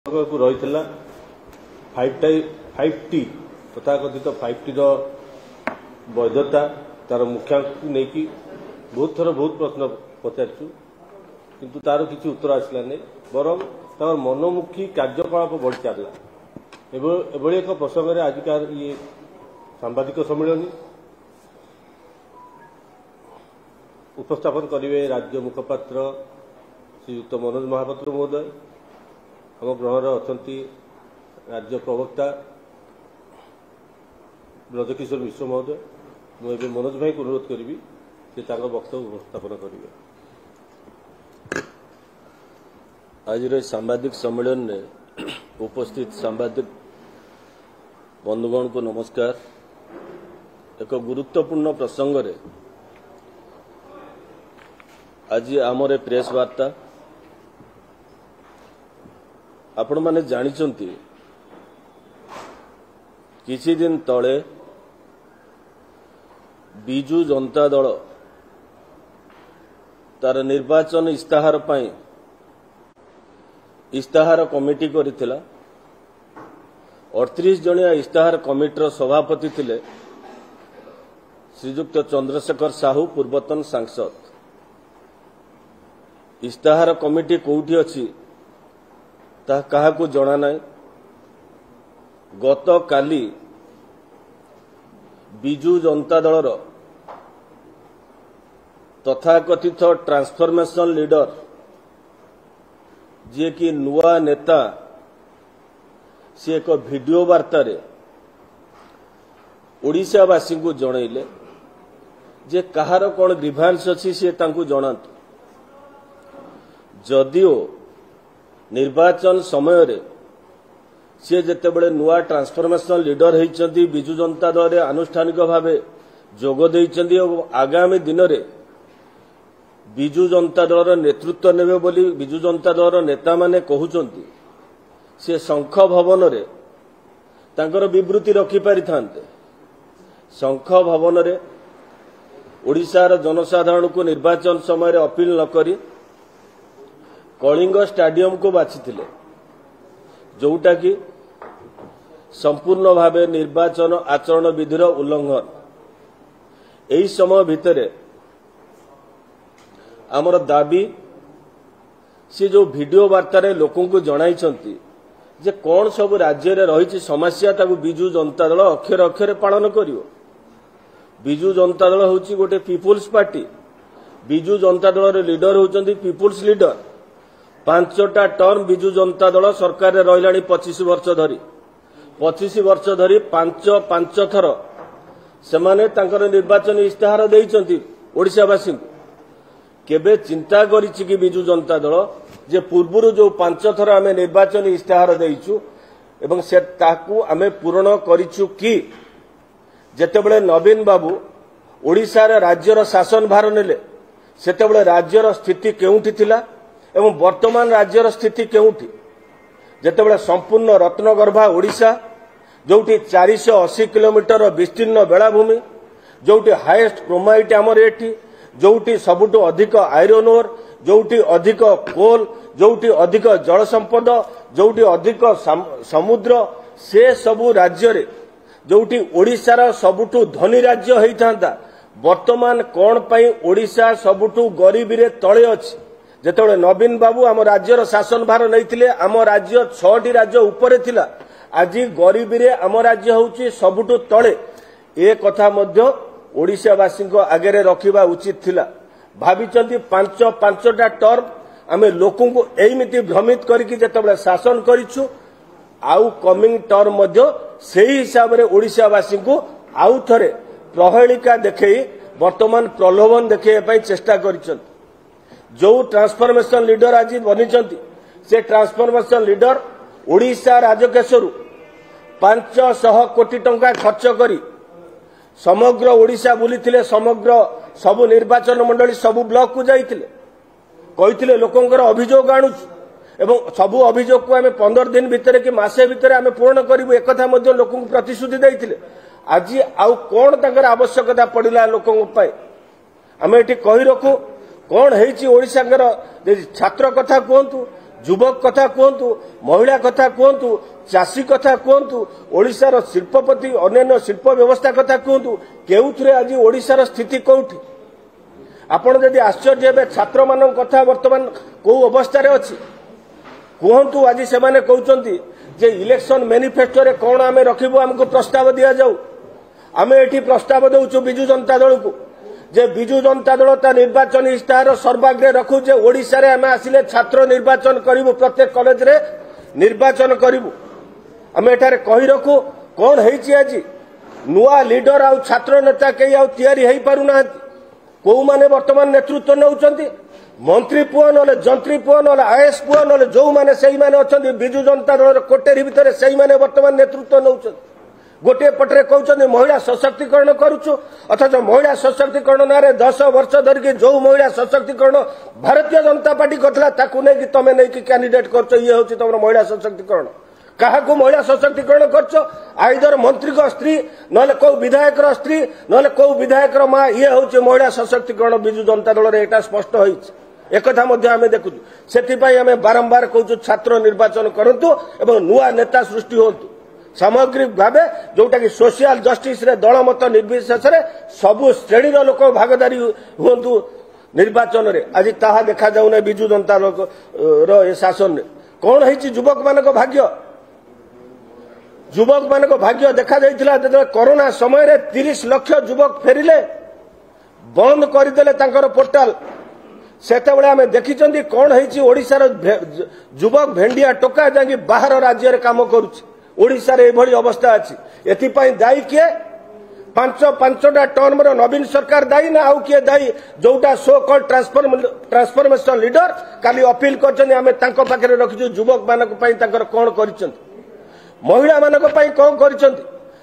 रही 5T तथाकथित 5T वैधता तार मुखिया नहीं बहुत थर बहुत प्रश्न पचारू किंतु तार किसी उत्तर आसला नहीं बरं तार मनोमुखी कार्यकलाप बढ़ी चलला एभली एक प्रसंग में आजिकार ये सांबादिक सम्मेलन उपस्थापन करेंगे राज्य मुखपात्र श्रीयुक्त मनोज महापात्र महोदय आम ग्रहर अच्छा राज्य प्रवक्ता ब्रजकिशोर मिश्र महोदय मुझे मनोज भाई को अनुरोध करी से वक्तव्य उपस्थापन करेंगे। आज सांबादिक सम्मेलन में उपस्थित सांबादिक बंधुगण को नमस्कार। एक गुरुत्वपूर्ण प्रसंग रे आज आमर प्रेस वार्ता आपण माने जानिचंती किछि दिन तले बिजू जनता दल तार निर्वाचन इस्ताहार पाई इस्ताहार कमिटी करिथिला 38 जणिया इस्ताहार कमिटर सभापति थिले श्रीयुक्त चंद्रशेखर साहू पूर्वतन सांसद। इस्ताहार कमिटी कोठी अछि ता काहाकू जणा नाही। गत काली बिजू जनता दलर तथाकथित ट्रांसफॉर्मेशन लीडर जी कि नुआ नेता सी एक वीडियो वार्ता रे ओडिशावासी को जनइले जे कहार कौन ग्रीभांस अच्छी सी तांकू जनातु। जदिओ निर्वाचन समय रे सी जेतेबेले नुआ ट्रांसफॉर्मेशन लीडर होइचंती बिजू जनता दल रे आनुष्ठानिक भावे जोग देइचंती और आगामी दिन रे बिजू जनता दल नेतृत्व नेबे बोली बिजू जनता दल नेता माने कहउचंती से शंख भवन रे तांकर विवृत्ति रखि पारि थांते। शंख भवन रे ओडिशार जनसाधारण को निर्वाचन समय रे अपील न करी कलिंग स्टेडियम को बाछिथिले जोटा कि संपूर्ण भावे निर्वाचन आचरण विधिर उल्लंघन। एही समय भितरे आमर दाबी से जो वीडियो वार्ता रे लोकों को जणाइछंती जे कौन सब राज्य रे रही समस्या ताकू बिजू जनता दल अक्षर अक्षर पालन करियो। बिजू जनता दल होची गोटे पीपुल्स पार्टी। बिजू जनता दल रे लीडर होचंती पीपुल्स लीडर। 5टा टर्म बिजू जनता दल सरकार रे रहिलाणी 25 वर्ष धरी 25 वर्ष धरी 5 थर सेमाने तांकर निर्वाचन इस्ताहार देइचंती ओडिशावासी को। केबे चिंता करिछि कि बिजू जनता दल जे पूर्वरु जो 5 थर आमे निर्वाचन इस्ताहार देइछु एवं से ताकू आमे पूर्ण करिछु कि जेतेबेले नवीन बाबू ओडिशा रे राज्यर शासन भार नेले सेतेबेले राज्यर स्थिति केउठी थिला एवं वर्तमान राज्यर स्थिति केउठी। जेतेबेले संपूर्ण रत्नगर्भा ओडिशा जोटी 480 किलोमीटर विस्तीर्ण बेलाभूमि जोटी हाईएस्ट क्रोमाइट आमर एठी जोटी सबुठु अधिक आयरन ओर जोटी अधिक कोल जोटी अधिक जल संपद जोटी अधिक समुद्र से सबु राज्य रे जोटी ओडिशार सबुठु धनी राज्य होइथांता वर्तमान कोन पई ओडिशा सबुठु गरीबी रे तळे अछि। जेतेबेले नवीन बाबू आम राज्यर शासन भार नैथिले आम राज्य 6टी राज्य उपरे थिला आज गरीबी रे आम राज्य होउची सबुठु तळे। ए कथा मध्य ओडिशावासी आगे रखा उचित थिला। भाविचंती 5टा टर्म आमे लोकों को एमिति भ्रमित करके जेतेबेले शासन करिछु आउ कमिंग टर्म मध्य सेही हिसाब रे ओडिशावासी को आउ थरे प्रहेलिका देखई वर्तमान प्रलोभन देखै पई चेष्टा करिछन। जो ट्रांसफॉर्मेशन लीडर आज बनिचंती से ट्रांसफॉर्मेशन लीडर ओडिशा राजकेशरु 500 कोटी टंका खर्च करी समग्र ओडिशा बुलीथिले समग्र सबु निर्वाचन मंडली सबु ब्लॉक को जाइथिले कहिथिले लोकंकर अभियोग आणुछु एवं सबु अभियोग को आमे 15 दिन भितरे कि मासे भितरे आमे पूर्ण करिवु एकथा मध्ये लोकं प्रतिश्रुति दैथिले। आज आउ कोन ताकर आवश्यकता पडिला लोकं पय आमे एठी कहि रखु कौन है ओडिशा छात्र कथा कहतु युवक कथा कहतु महिला कथा कहतु चाषी कथा कहतु ओडिशार शिल्पपति अन्य शिल्प व्यवस्था कथा कहतु केउथरे आज ओडिशार स्थिति कोठी आपण जदि आश्चर्य हे छात्र मान कथा वर्तमान को अवस्था रे अछि कहतु आज से माने कहउचंती जे इलेक्शन मैनिफेस्टो रे कोन आमे रखिबो हमको प्रस्ताव दिया जाऊ आमे एठी प्रस्ताव देउछु बिजू जनता दल को जे बिजू जनता दल ता निर्वाचन इस्ताहार सर्वाग्रे रखु जे ओडिसा रे आमे आसिले छात्र निर्वाचन करिवु प्रत्येक कॉलेज रे निर्वाचन करिवु आमे एठारे कहि रखु कोन हेछि आज नुआ लीडर आ छात्र नेता के आ तयारी हेइ पारु ना को माने वर्तमान नेतृत्व नउचंती मंत्री पुआ न जंत्री पुआ न आईएएस पुआ न जो माने सही माने अछंती बिजू जनता दल कोटेरी भितर सही माने वर्तमान नेतृत्व नउचंती गोटे पटरे कहउचंती महिला सशक्तिकरण करूछु अथच महिला सशक्तिकरण नारे 10 वर्ष धरिक जो महिला सशक्तिकरण भारतीय जनता पार्टी करथला ताकू नै कि तमे नै कि कैंडिडेट करछो ये होछि तमरो महिला सशक्तिकरण काहाकू महिला सशक्तिकरण करछो आइदर मंत्री को स्त्री नले को विधायक रो स्त्री नले को विधायक रो मां ये होछि महिला सशक्तिकरण बिजू जनता दल रे एटा स्पष्ट होइछ एकथा मध्य आमे देखुछु सेथिपाई आमे बारंबार कहउछु छात्र निर्वाचन करंतु एवं नुआ नेता सृष्टि होंतु सामग्रिक भावे जोटा कि सोशल जस्टिस रे दलमत निर्विशेष रे सबु श्रेणी रो लोक भागीदारी होंतु निर्वाचन रे आज ताहा देखा जाउ नै बिजू जनता रो ए शासन रे कोन हेछि युवक मानको भाग्य देखा जाइथिला जे कोरोना समय रे 30 लाख युवक फेरिले बंद करदेले तांकर पोर्टल सेतेबेले आमे देखिचंदी कोन हेछि ओडिसा रो युवक भेंडिया टोका जांगी बाहर राज्य रे काम करूछि ओडिसा रे एभली अवस्था अछि एथि पई दायी के पांचटा टर्म रो नवीन सरकार दायी ना आउ के दायी जोटा सो कॉल ट्रांसफॉर्मेशन लीडर काली अपील करछन आमे तांको पाखरे रखिछु युवक मानक पई तांकर कोन करिसंती महिला मानक पई कोन करिसंती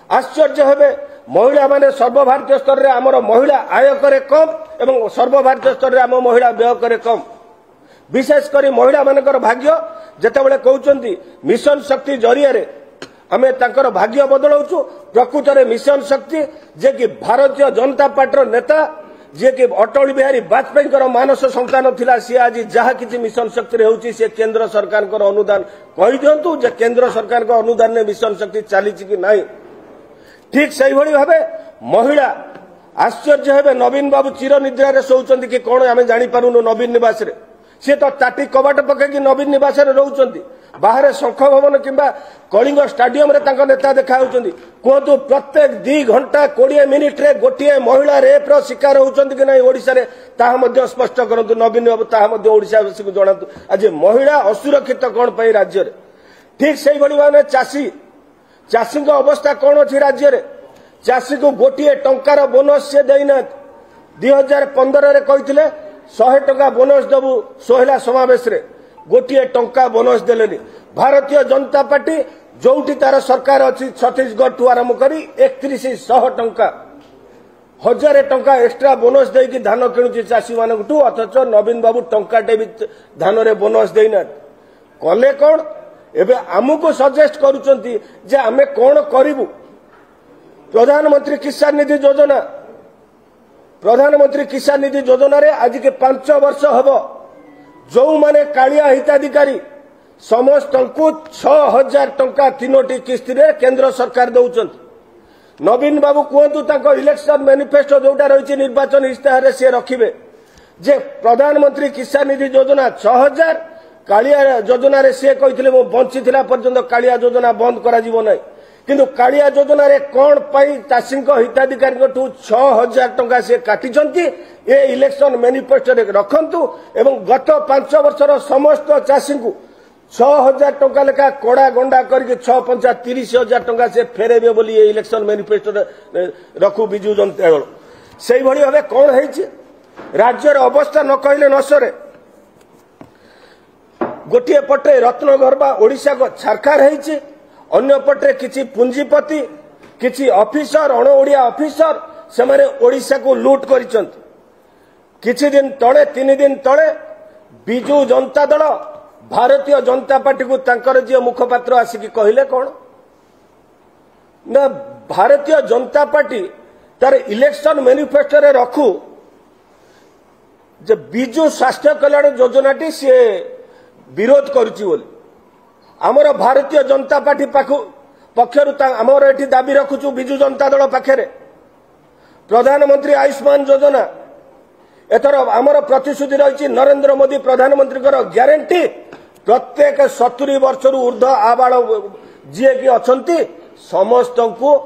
आश्चर्य हेबे महिला माने सर्वभारतीय स्तर रे हमर महिला आय करे कम एवं सर्वभारतीय स्तर रे हम महिला व्यय करे कम विशेष करी महिला मानकर भाग्य जेतेबेले कहउचंती मिशन शक्ति जरिया रे आमे तांकर भाग्य बदलाउछु प्रकृत रे मिशन शक्ति जे कि भारतीय जनता पार्टी नेता जे कि अटल बिहारी वाजपेयी कर मानस संतान थिला सी आज जहा किछि मिशन शक्ति रे होउची से केंद्र सरकार कर अनुदान कहि दियंतु जे केंद्र सरकार को अनुदान ने मिशन शक्ति चालीछि कि नाही ठीक सही भली भाबे महिला आश्चर्य हेबे नवीन बाबू चिर निद्रा रे सोउचंती कि कोन आमे जानि पारुनो नवीन निवास रे से तो ताटी कबाट पके कि नवीन निवास रे रहउचंती बाहर शंख भवन किंबा कलिंग स्टेडियम रे तांको नेता देखा होउचंती कोतु प्रत्येक 2 घंटा 20 मिनिट रे गोटिए महिला रेप रो शिकार होउचंती कि नै ओडिसा रे ताहा मध्ये स्पष्ट करंतु नवीन बाबू ताहा मध्ये ओडिसा वासी को जणातु आज महिला असुरक्षित कोन पई राज्य रे ठीक सही भली माने चाषी को अवस्था कोन अछि राज्य रे चाषी को गोटिए टंकार बोनस से देइना 2015 रे कहिथिले 100 टका बोनस दबु सोहला समावेश रे गोटिए टंका बोनस देलेनी भारतीय जनता पार्टी जोटी तार सरकार अछि छत्तीसगढ़ टू आरंभ करी 3100 टंका 1000 टंका एक्स्ट्रा बोनस देई कि धान किणुची चाषी मानक टू अथच नवीन बाबू टंकाटे भी धान रे बोनस देइना कले कोन एबे हमको सजेस्ट करूचंती जे आमे कोन करिवु प्रधानमंत्री किसान निधि योजना रे आज के 5 वर्ष हबो जो माने कालिया हिताधिकारी समस्त को 6000 टंका 3टी किस्ती रे केंद्र सरकार दउचंती नवीन बाबू कहतु ताको इलेक्शन मैनिफेस्टो जोटा रहिछि निर्वाचन इस्ताहार रे से रखिबे जे प्रधानमंत्री किसान निधि योजना 6000 कालिया योजना रे से कहिथिले मो बंचिथिला पर्यंत कालिया योजना बंद करा जीवो नै किंतु कालिया योजना रे कोन पाई चाषी हिताधिकारी 6000 टंका से काटिचंती ए इलेक्शन मैनिफेस्टो रे रखंतु एवं गत 5 वर्षर समस्त चाषी को 6000 टंका लेखा कोड़ा गंडा करके 6-5-30,000 टंका से फेरेबे बोली ए इलेक्शन मैनिफेस्टो रे रखु बिजू जनता दल सेही भली भाबे कोन हेछि राज्यर अवस्था न कहले नसरे गोटिए पटे रत्नगर्भा ओडिसा को छारखार हेछि अन्य पटे किछि पुंजीपति किछि ऑफिसर अण ओडिया ऑफिसर से माने ओडिसा को लूट करिसंत किछि दिन तळे 3 दिन तळे बिजू जनता दल भारतीय जनता पार्टी को तांकर जे मुखपात्र आसिकी कहले कोन ना भारतीय जनता पार्टी तार इलेक्शन मैनिफेस्टो रे रखु जे बिजू स्वास्थ्य कल्याण योजना टी से विरोध करुची बोली आमर भारतीय जनता पार्टी पक्षर आमर एठी दाबी रखुचु बिजु जनता दल पाखे प्रधानमंत्री आयुष्मान योजना एथर आमर प्रतिश्रुति रही नरेंद्र मोदी प्रधानमंत्री ग्यारंटी प्रत्येक 70 वर्ष ऊर्ध्व आबाल जी की अच्छा समस्त को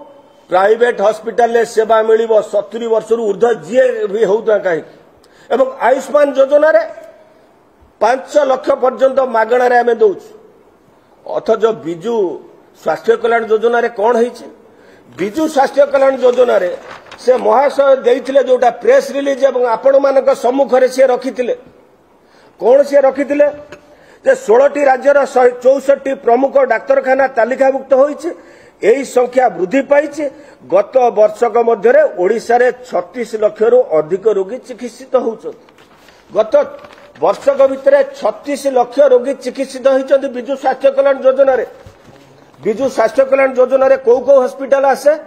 प्राइवेट हॉस्पिटल सेवा मिल 70 वर्ष ऊर्ध्व जी भी होता कहीं एवं आयुष्मान योजना रे 5 लाख पर्यंत मागणार आम दौचु अथच विजु स्वास्थ्य कल्याण योजना रे कौन है विजु स्वास्थ्य कल्याण योजना रे से महाशय देइथिले जोटा प्रेस रिलीज एवं आपण मानक सम्मुखरे से रखिथिले कौन से रखिथिले जे 16टी राज्यर 64 प्रमुख डाक्तरखाना तालिकाभुक्त होइछि एही संख्या वृद्धि पाइछि गत वर्षक मध्यरे ओडिसा रे 36 लाख रु अधिक रोगी चिकित्सित होउछथि गत वर्षक भितर 36 लाख रोगी चिकित्सित होइछथि विजु स्वास्थ्य कल्याण योजना रे विजु स्वास्थ्य कल्याण योजना रे को हॉस्पिटल आसे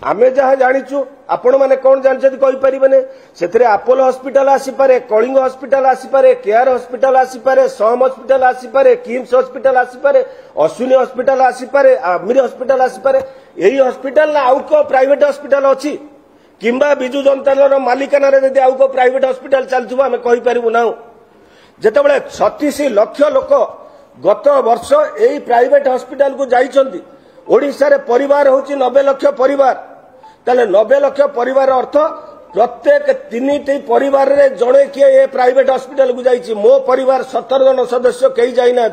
आमे जहाँ जानिचु आपण माने कौन जानछथि कहि परिबेने सेथरे अपोलो हॉस्पिटल आसी पारे कलिंग हॉस्पिटल आसी पारे केआर हॉस्पिटल आसी पारे सम हॉस्पिटल आसी पारे किम्स हॉस्पिटल आसी पारे अश्विनी हॉस्पिटल आसी पारे आमिर हॉस्पिटल आसी पारे एही हॉस्पिटल ना आउ को प्राइवेट हॉस्पिटल अछि किंबा बिजु जनता दल मालिकाना रे यदि आउ को प्राइवेट हॉस्पिटल चलथुबा आमे कहि परिबु ना जेतेबेले 36 लाख लोक गत वर्ष एही प्राइवेट हॉस्पिटल को जाइछन्ति ओडिसा रे परिवार होची 90 लाख परिवार ताले 90 लाख परिवार अर्थ प्रत्येक 3टी परिवार रे जणे किए ए प्राइवेट हॉस्पिटल को जाइछि मो परिवार 17 जन सदस्य कई जाइना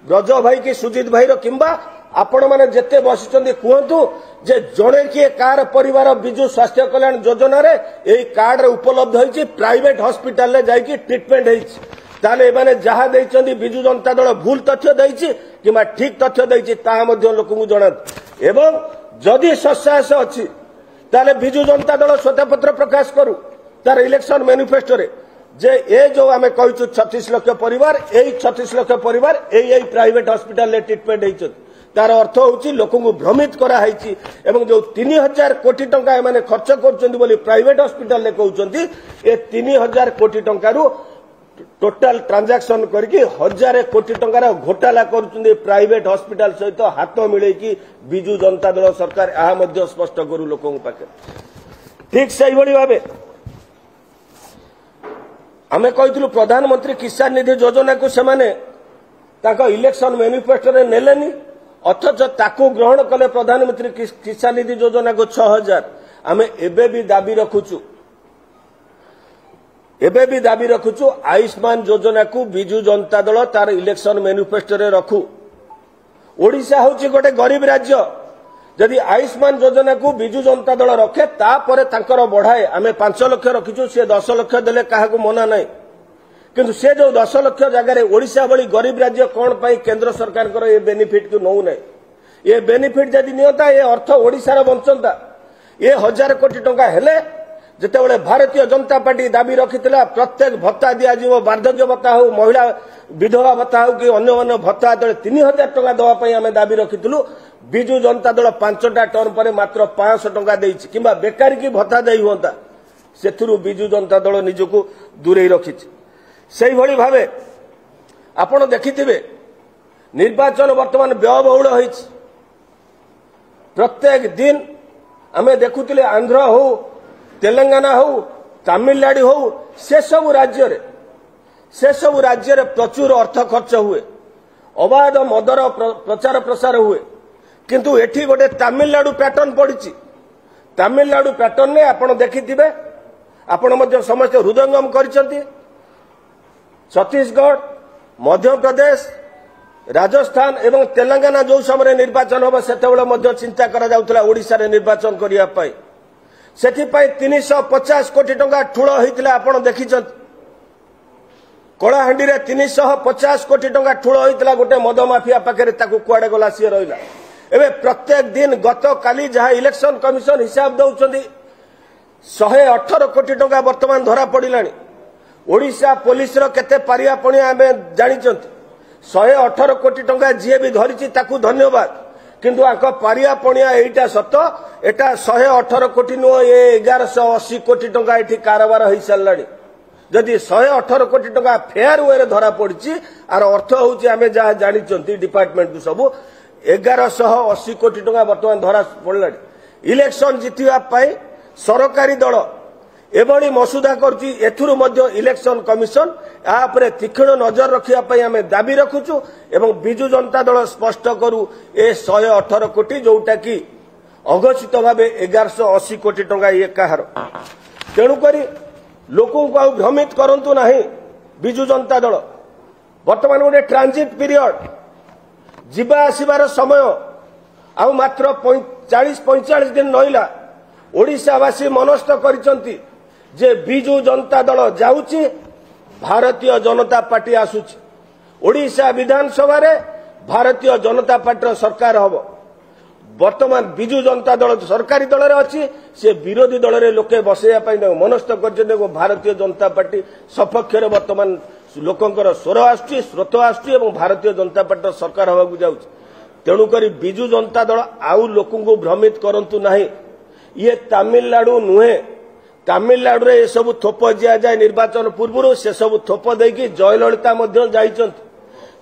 ब्रज भाई की सुजित भाई रो किंबा आपण माने जेते बसिचन्ति कुहंतु जे जणे किए कार परिवार बिजु स्वास्थ्य कल्याण योजना रे एई कार्ड रे उपलब्ध होइछि प्राइवेट हॉस्पिटल ले जाइकि ट्रीटमेंट होइछि ताले माने जहा देइचन्ति बिजु जनता दल भूल तथ्य देइछि किंबा ठीक तथ्य देइछि ता मध्ये लोकଙ୍କୁ जणात एवं जदि सत्यास अछि ताले बिजु जनता दल श्वेतपत्र प्रकाश करू तार इलेक्शन मैनिफेस्टो रे जे ए जो आमे कहिछु 36 लाख परिवार एई 36 लाख परिवार एई प्राइवेट हॉस्पिटल ले ट्रीटमेंट हेइछ तार अर्थ होछि लोकଙ୍କୁ भ्रमित करा हेइछि एवं जो 3000 कोटी टंका माने खर्च करचन्ति बोली प्राइवेट हॉस्पिटल ले कहउचन्ति ए 3000 कोटी टंका रु टोटाल ट्रांजैक्शन करके 1000 कोटी टंकार घोटाला करुछन्ति प्राइवेट हॉस्पिटल सहित हाथ मिले कि बिजु जनता दल सरकार आ मध्य स्पष्ट करू लोकों पाखे ठीक सही भली भाबे आमे कहितलु प्रधानमंत्री किसान निधि योजना को सेमाने ताको इलेक्शन मैनिफेस्टो रे नेलेनी अथच ताको ग्रहण कले प्रधानमंत्री किसान निधि योजना को 6000 आमे एबे भी दाबी रखुछु एबे भी दाबी रखुछु आयुष्मान योजना को बिजु जनता दल तार इलेक्शन मैनिफेस्टो रे रखु ओडिशा होची गोटे गरीब राज्य जदि आयुष्मान योजना को बिजु जनता दल रखे तापर तांकर बढ़ाए आमे 5 लाख रखिछु से 10 लाख देले काहा को मना नाही किंतु से जो 10 लाख जगह रे ओडिशा भली गरीब राज्य कोन पई केंद्र सरकार कर ए बेनिफिट को नौ नाही ए बेनिफिट जदि नियता ए अर्थ ओडिशा रे बंचंता ए 1000 कोटी टंका हेले जेतेबेले भारतीय जनता पार्टी दाबी रखिथिला प्रत्येक भत्ता दिया जीवो वार्धक्य भत्ता हो महिला विधवा भत्ता हो कि अन्य भत्ता 3000 टंका दवा पई हमें दाबी रखिथिलु बिजु जनता दल 5टा टर्म पर मात्र 500 टंका देइछि किंबा बेकारी की भत्ता देई होता सेथुरु बिजु जनता दल निजको दूरेई रखिछि सेही भली भाबे आपण देखिथिबे निर्वाचन वर्तमान व्ययबहुल होइछि प्रत्येक दिन हमें देखुथिले आंध्र हो तेलंगाना हो तमिलनाडु हो से सब राज्य रे प्रचुर अर्थ खर्च हुए अबाध मदर प्रचार प्रसार हुए किंतु एठी गोटे तमिलनाडु पैटर्न पड़ी तमिलनाडु पैटर्न ने आपण देखिथिबे आपण मध्य समस्त हृदयंगम करिसंती छत्तीसगढ़ मध्य प्रदेश राजस्थान एवं तेलंगाना जो समय निर्वाचन हम से चिंता करा जाउथला ओडिशा रे निर्वाचन करिया पाई सेथिपाई 350 कोटी टंका ठूल होइतिला आपण देखिछन कलाहांडी रे 350 कोटी टंका ठूल होइतिला गोटे मद माफिया पाखरे ताकू कुआडे गला सी रहिला एबे प्रत्येक दिन गत काली जहां इलेक्शन कमिशन हिसाब दउछंदी 118 कोटी टंका वर्तमान धरा पड़िलानी ओडिशा पुलिस रो केते पारिया पणिया आमे जानिछंती 118 कोटी टंका जे भी धरिछि ताकू धन्यवाद किंतु आको पारिया पणिया एटा सत एटा 118 कोटी नो ए 1180 कोटी टंका एठी कारोबार होई सल्लाडी जदि 118 कोटी टका फेयर वे धरा पड़ी आर अर्थ हूँ आम जहाँ जानी डिपार्टमेंट को सब 1180 कोटी टका बर्तमान धरा पड़ा इलेक्शन जितवाई सरकारी दल एभली मसुदा करुच्ची इलेक्शन कमिशन यापर तीक्ष्ण नजर रखापी आम दाबी रखुचु एवं बिजु जनता दल स्पष्ट करू ए 118 कोटी जोटा कि अघोषित भाव 1180 कोटी टंका ये कहार तेणुक लोकों को भ्रमित करंतु नहीं बिजु जनता दल वर्तमान गोटे ट्रांजिट पीरियड जीवा आसबार समय आउ मात्र 40-45 दिन रहिला ओडिशावासी मनस्थ करिसंती जे बिजु जनता दल जाउची भारतीय जनता पार्टी आसुची ओडिशा विधानसभा रे भारतीय जनता पार्टी सरकार हबो वर्तमान बिजु जनता दल सरकारी दल रे अछि से विरोधी दल रे लोके बसैया पई मनस्थ करछन भारतीय जनता पार्टी सपक्ष रे वर्तमान लोकंकर स्वर आसुची स्रोत आसुची एवं भारतीय जनता पार्टी सरकार हबा को जाउची तेणुकरी बिजु जनता दल आउ लोकों को भ्रमित करंतु नहीं ये तमिलनाडु नुहे तमिलनाडु रे ये सब थोप दिया जाए निर्वाचन पूर्व से सब थोप देकी जयललिता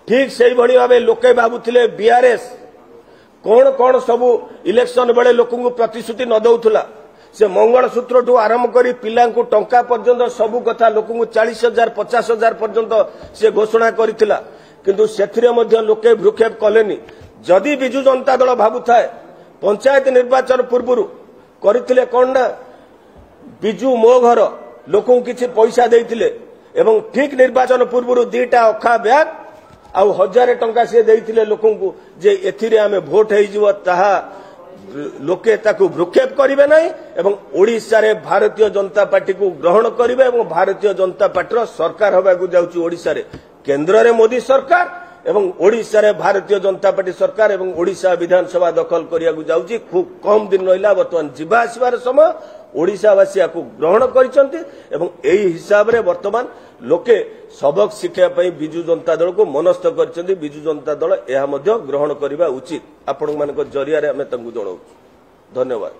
ठीक से भाव लोके भावुले बीआरएस कौन कौन सब इलेक्शन बेले लोकों को प्रतिश्रुति न दौला से मंगलसूत्र ठू आरंभ कर पिला टंका पर्यंत सबू कथा लोक 40,000 50,000 पर्यंत से घोषणा करथिला किंतु सेथिरे मध्य लोके भ्रुक्षेप कलेनी जदि बिजु जनता दल भावुए पंचायत निर्वाचन पूर्व करथिले कौन ना बिजु मो घर लोक किसी पैसा देइथिले एवं ठीक निर्वाचन पूर्व 2टा अखा ब्याग आउ 1000 टंका से देइथिले लोकों को जे एथिरे आमे भोट हेइजिवो ताहा लोके ताकू भ्रुक्षेप करिवे नाही एवं ओडिशा रे भारतीय जनता पार्टी को ग्रहण करिवे एवं भारतीय जनता पार्टी सरकार होबा को जाउची ओडिशा रे केंद्र रे मोदी सरकार एवं ओडिशा रे भारतीय जनता पार्टी सरकार एवं ओडिशा विधानसभा दखल करिया को जाउची खूब कम दिन रहिला वर्तमान जीवा आसबार समय ओडिशावासी को ग्रहण करिसंती एवं एही हिसाब रे वर्तमान लोके सबक शिक्षा पई बिजु जनता दल को मनस्थ करिसंती बिजु जनता दल एहा मध्य ग्रहण करिबा उचित आपण मानक जरिया रे हमें तंगु जणाउ धन्यवाद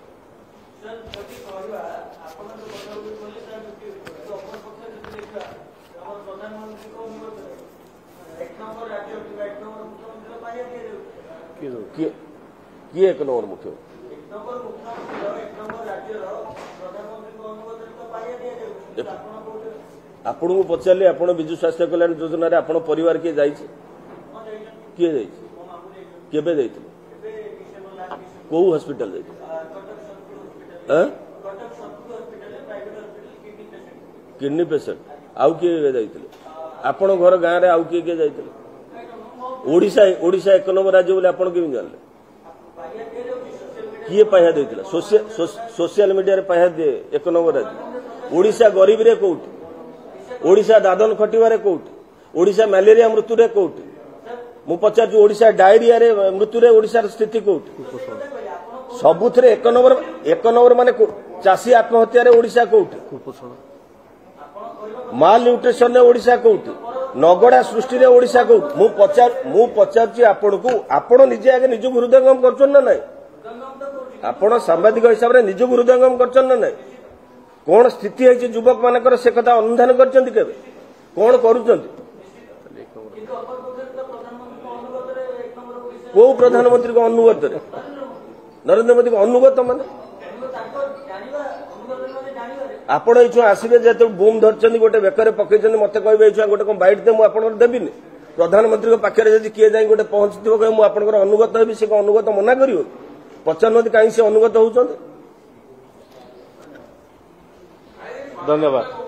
किए एक नंबर मुख्य आपण को पचारे आप विजु स्वास्थ्य कल्याण योजना रे आपण परिवार किए जाइए किए केबे जाइए को हॉस्पिटल जाइए किडनी पेशेंट आउ किए जाइए आपण घर गाँव रे आउ किए किए जाइए ओडिशा ओडिशा 1 नंबर राज्य बोले आपण केमि जानले किए पैसा देइतिला सोशल मीडिया रे पैसा दे 1 नंबर राज्य ओडिशा गरीब रे कोउटी ओडिशा दादन खटिवा रे कोउटी ओडिशा मलेरिया मृत्यु रे कोउटी मु पचार जो ओडिशा डायरिया रे मृत्यु रे ओडिशा रे स्थिति कोउटी सबुथरे 1 नंबर माने चासी आत्महत्या रे ओडिशा कोउटी माल न्यूट्रिशन रे ओडिशा कोउटी नगड़ा सृष्टि रे ओडिशा कोउटी मु पचार आपण को आपण निजे आगे निज हृदयंगम करछन ना नाही आपण सांबादिक हिसाब रे निज हृदयंगम करछन ना नाही कौन स्थिति है युवक मानकर से कथा अनुधान करछंती केबे कौन करूछंती को प्रधानमंत्री को अनुगत रे नरेंद्र मोदी को अनुगत माने आपण एछु आसीबे जे बूम धरछंती गोटे बेकर पकेछंती मते कहबे एछु गोटे कोन बाइट दे मु आपनकर देबिनी प्रधानमंत्री को पाखे जदि किए जाई गोटे पहुंचथिबो कहे मु आपनकर अनुगत हेबी से को अनुगत मना करियो पचानोदी काई से अनुगत होउछंती धन्यवाद।